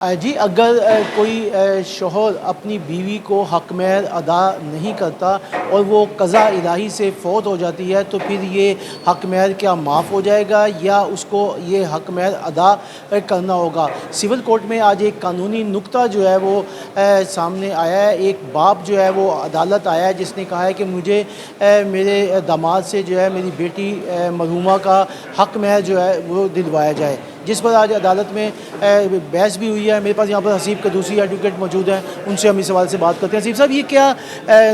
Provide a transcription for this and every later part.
جی اگر کوئی شوہر اپنی بیوی کو حق مہر ادا نہیں کرتا اور وہ قضا الہی سے فوت ہو جاتی ہے تو پھر یہ حق مہر کیا معاف ہو جائے گا یا اس کو یہ حق مہر ادا کرنا ہوگا؟ سول کورٹ میں آج ایک قانونی نکتہ جو ہے وہ سامنے آیا ہے۔ ایک باپ جو ہے وہ عدالت آیا ہے جس نے کہا ہے کہ مجھے میرے داماد سے جو ہے میری بیٹی مرحومہ کا حق مہر جو ہے وہ دلوایا جائے، جس پر آج عدالت میں بحث بھی ہوئی ہے۔ میرے پاس یہاں پر حسیب قدوسی ایڈوکیٹ موجود ہیں، ان سے ہم اس سوال سے بات کرتے ہیں۔ حسیب صاحب، یہ کیا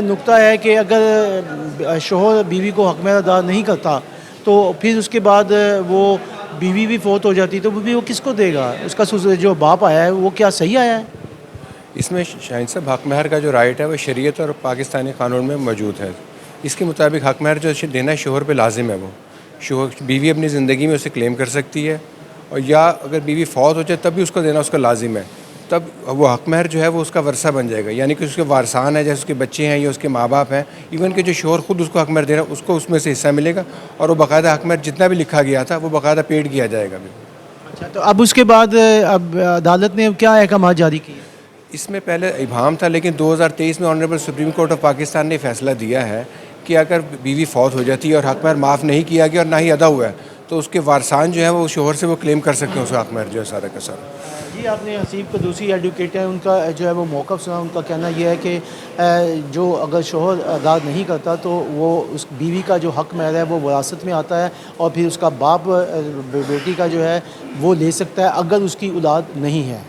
نکتہ ہے کہ اگر شوہر بیوی کو حق مہر ادا نہیں کرتا تو پھر اس کے بعد وہ بیوی بھی فوت ہو جاتی تو وہ کس کو دے گا؟ اس کا جو باپ آیا ہے وہ کیا صحیح آیا ہے؟ اس میں شاہین صاحب حق مہر کا جو رائٹ ہے وہ شریعت اور پاکستانی قانون میں موجود ہے۔ اس کے مطابق حق مہر جو دینا شوہر پہ لازم ہے، وہ شوہر بیوی اپنی زندگی میں اسے کلیم کر سکتی ہے، اور یا اگر بیوی فوت ہو جائے تب بھی اس کو دینا اس کا لازم ہے۔ تب وہ حق مہر جو ہے وہ اس کا ورثہ بن جائے گا، یعنی کہ اس کے وارثان ہیں، جیسے اس کے بچے ہیں یا اس کے ماں باپ ہیں، ایون کہ جو شوہر خود اس کو حق مہر دے رہا ہے اس کو اس میں سے حصہ ملے گا، اور وہ باقاعدہ حق مہر جتنا بھی لکھا گیا تھا وہ باقاعدہ پیڈ کیا جائے گا۔ اچھا، تو اب اس کے بعد اب عدالت نے کیا احکامات جاری کیے؟ اس میں پہلے ابہام تھا، لیکن 2023 میں honourable supreme court of Pakistan نے فیصلہ دیا ہے کہ اگر بیوی فوت ہو جاتی ہے اور حق مہر معاف نہیں کیا گیا اور نہ ہی ادا ہوا ہے تو اس کے وارثان جو ہیں وہ شوہر سے وہ کلیم کر سکتے ہیں اس کا حق مہر جو ہے سارا کا سارا۔ جی، آپ نے حسیب قدوسی ایڈوکیٹ ہیں، ان کا جو ہے وہ موقف سنا۔ ان کا کہنا یہ ہے کہ جو اگر شوہر ادا نہیں کرتا تو وہ اس بیوی کا جو حق مہر ہے وہ وراثت میں آتا ہے، اور پھر اس کا باپ بیٹی کا جو ہے وہ لے سکتا ہے اگر اس کی اولاد نہیں ہے۔